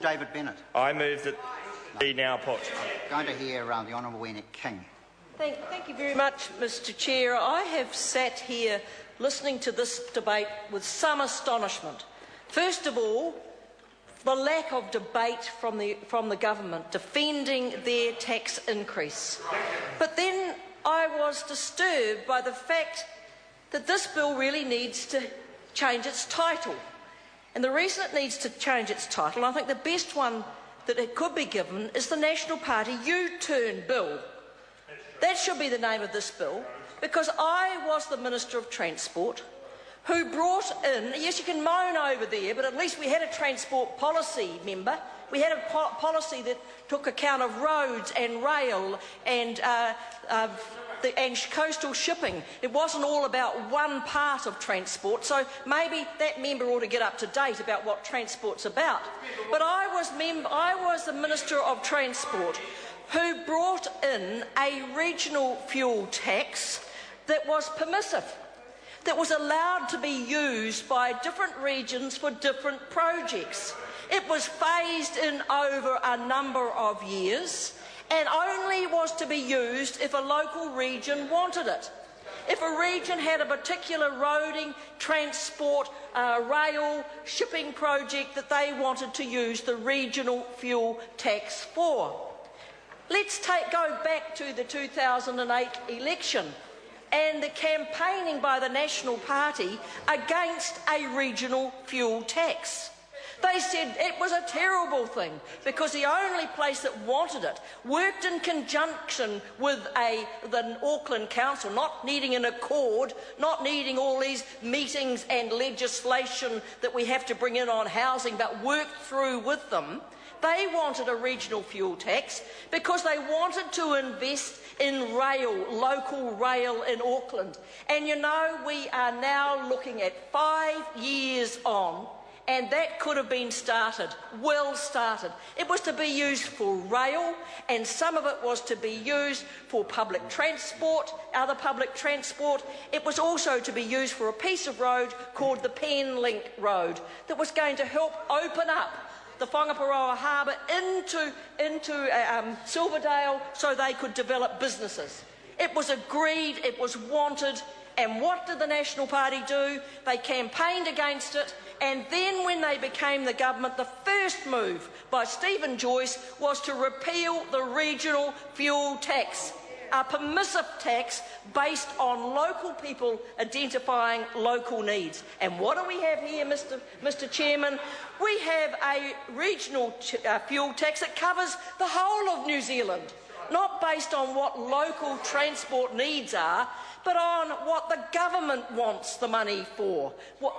David Bennett. I move that be now put. I'm going to hear the Honourable Wena King. Thank you very much, Mr Chair. I have sat here listening to this debate with some astonishment. First of all, the lack of debate from the government defending their tax increase. But then I was disturbed by the fact that this bill really needs to change its title. And the reason it needs to change its title, I think the best one that it could be given, is the National Party U-turn bill. That should be the name of this bill, because I was the Minister of Transport who brought in, yes, you can moan over there, but at least we had a transport policy, member. We had a policy that took account of roads and rail and coastal shipping. It wasn't all about one part of transport, so maybe that member ought to get up to date about what transport's about. But I was the Minister of Transport who brought in a regional fuel tax that was permissive, that was allowed to be used by different regions for different projects. It was phased in over a number of years and only was to be used if a local region wanted it. If a region had a particular roading, transport, rail, shipping project that they wanted to use the regional fuel tax for. Let's go back to the 2008 election and the campaigning by the National Party against a regional fuel tax. They said it was a terrible thing because the only place that wanted it worked in conjunction with the Auckland Council, not needing an accord, not needing all these meetings and legislation that we have to bring in on housing, but worked through with them. They wanted a regional fuel tax because they wanted to invest in rail, local rail in Auckland. And you know, we are now looking at 5 years on, and that could have been started, well started. It was to be used for rail, and some of it was to be used for public transport, other public transport. It was also to be used for a piece of road called the Pen Link Road that was going to help open up the Whangaparoa Harbour into Silverdale so they could develop businesses. It was agreed, it was wanted, and what did the National Party do? They campaigned against it, and then when they became the government, the first move by Stephen Joyce was to repeal the regional fuel tax, a permissive tax based on local people identifying local needs. And what do we have here, Mr Chairman? We have a regional fuel tax that covers the whole of New Zealand, not based on what local transport needs are, but on what the government wants the money for.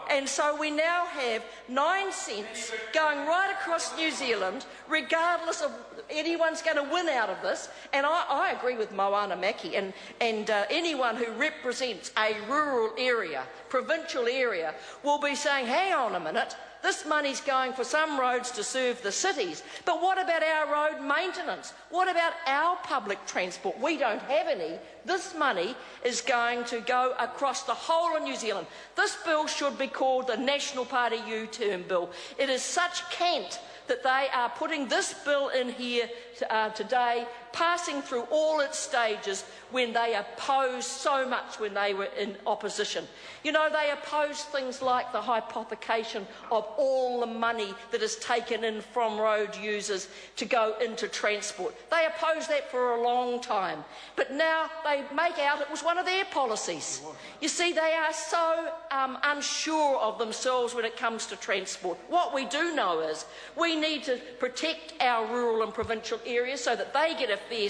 And so we now have 9 cents going right across New Zealand, regardless of anyone's going to win out of this. And I agree with Moana Maki and anyone who represents a rural area, provincial area, will be saying, hang on a minute, this money's going for some roads to serve the cities, but what about our road maintenance? What about our public transport? We don't have any. This money is going to go across the whole of New Zealand. This bill should be called the National Party U-turn bill. It is such cant that they are putting this bill in here today, passing through all its stages when they opposed so much when they were in opposition. You know, they opposed things like the hypothecation of all the money that is taken in from road users to go into transport. They opposed that for a long time, but now they make out it was one of their policies. You see, they are so unsure of themselves when it comes to transport. What we do know is we need to protect our rural and provincial areas so that they get a fair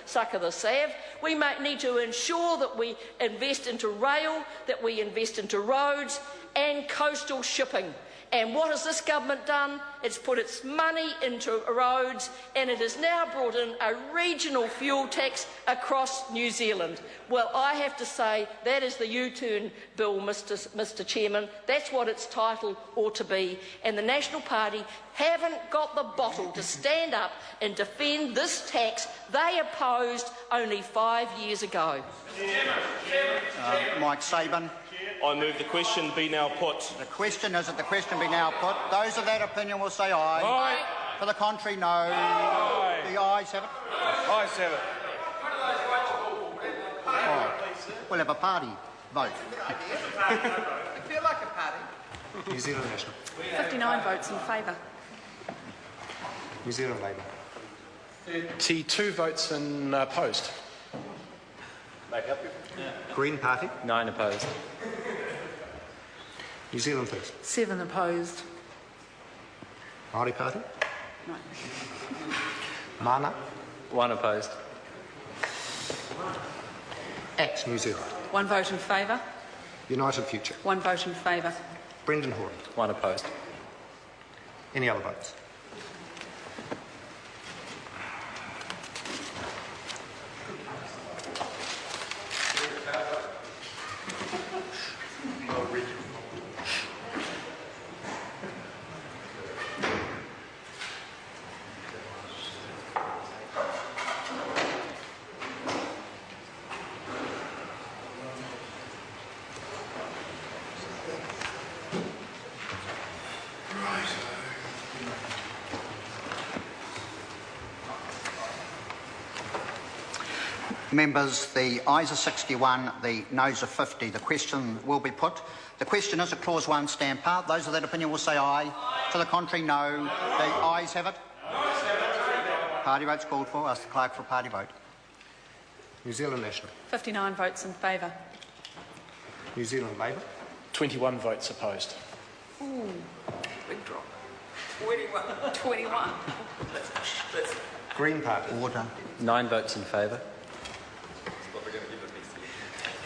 suck of the salve. We might need to ensure that we invest into rail, that we invest into roads and coastal shipping. And what has this government done? It's put its money into roads, and it has now brought in a regional fuel tax across New Zealand. Well, I have to say that is the U-turn bill, Mr Chairman. That's what its title ought to be. And the National Party haven't got the bottle to stand up and defend this tax they opposed only 5 years ago. Mike Sabin. I move the question be now put. The question is that the question be now put. Those of that opinion will say aye. Aye. To the contrary, no. Aye. The ayes have it. Ayes have it. Oh, we'll have a party vote. You feel like a party? New Zealand National. 59 votes in favour. New Zealand Labour. 32 votes in opposed. Green Party. 9 opposed. New Zealand First. 7 opposed. Māori Party. No. Mana. 1 opposed. Act New Zealand. 1 vote in favour. United Future. 1 vote in favour. Brendan Horan. 1 opposed. Any other votes? Members, the ayes are 61, the noes are 50. The question will be put. The question is, at clause 1 stand part. Those of that opinion will say aye. To the contrary, no. The ayes have it. Party votes called for. Ask the clerk for a party vote. New Zealand National. 59 votes in favour. New Zealand Labour. 21 votes opposed. Ooh, big drop. 21. Green Party. Order. 9 votes in favour.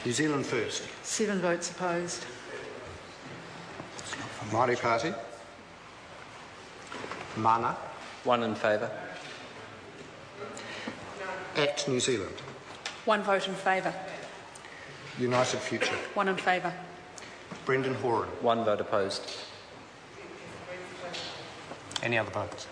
New Zealand First. 7 votes opposed. Māori Party. Mana. 1 in favour. Act New Zealand. 1 vote in favour. United Future. 1 in favour. Brendan Horan. 1 vote opposed. Any other votes?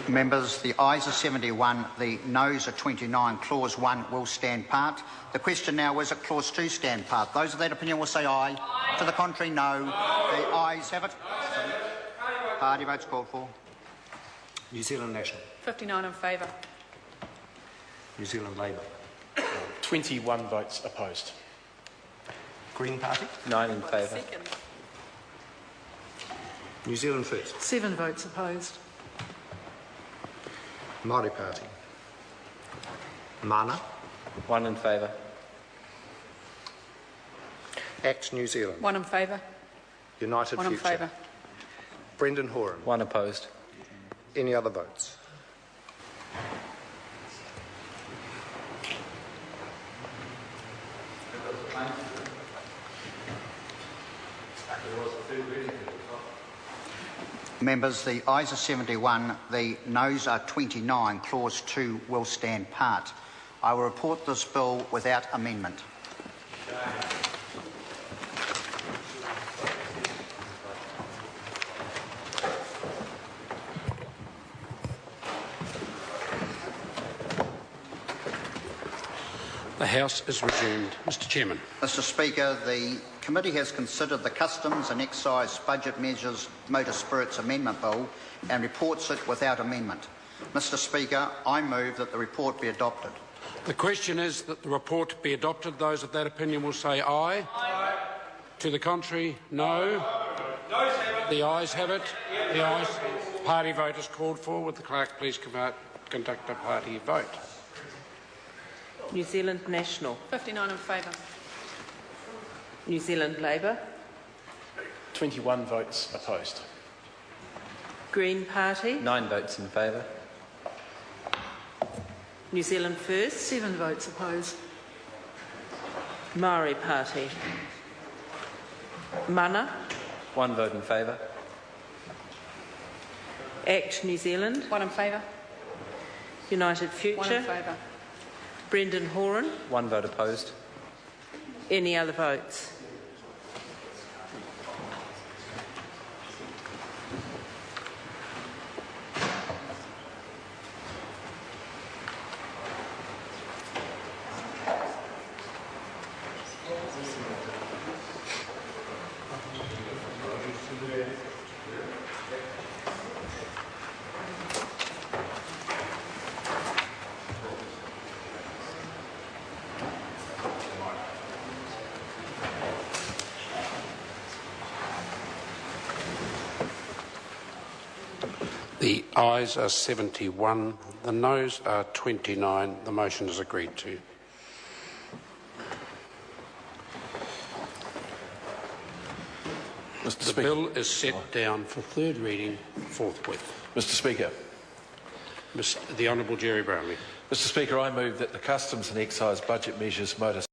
Members, the ayes are 71, the noes are 29. Clause 1 will stand part. The question now is, at clause 2 stand part. Those of that opinion will say aye. To the contrary, no. The ayes have it. Party votes called for. New Zealand National. 59 in favour. New Zealand Labour. 21 votes opposed. Green Party. 9 in favour. New Zealand First. 7 votes opposed. Māori Party. Mana. 1 in favour. Act New Zealand. 1 in favour. United 1 in Future. favour. Brendan Horan. 1 opposed. Any other votes? Members, the ayes are 71, the noes are 29. Clause 2 will stand part. I will report this bill without amendment. The House is resumed. Mr Chairman. Mr Speaker, the committee has considered the Customs and Excise Budget Measures Motor Spirits Amendment Bill and reports it without amendment. Mr Speaker, I move that the report be adopted. The question is that the report be adopted. Those of that opinion will say aye. Aye. To the contrary, no. The ayes have it. The ayes. Party vote is called for. Would the clerk please conduct a party vote? New Zealand National. 59 in favour. New Zealand Labour. 21 votes opposed. Green Party. 9 votes in favour. New Zealand First. 7 votes opposed. Māori Party. Mana. 1 vote in favour. Act New Zealand. 1 in favour. United 1 Future. in favour. Brendan Horan. One vote opposed. Any other votes? The ayes are 71, the noes are 29. The motion is agreed to. The bill is set down for third reading forthwith. Mr Speaker. The Honourable Jerry Brownlee. Mr Speaker, I move that the Customs and Excise budget measures motor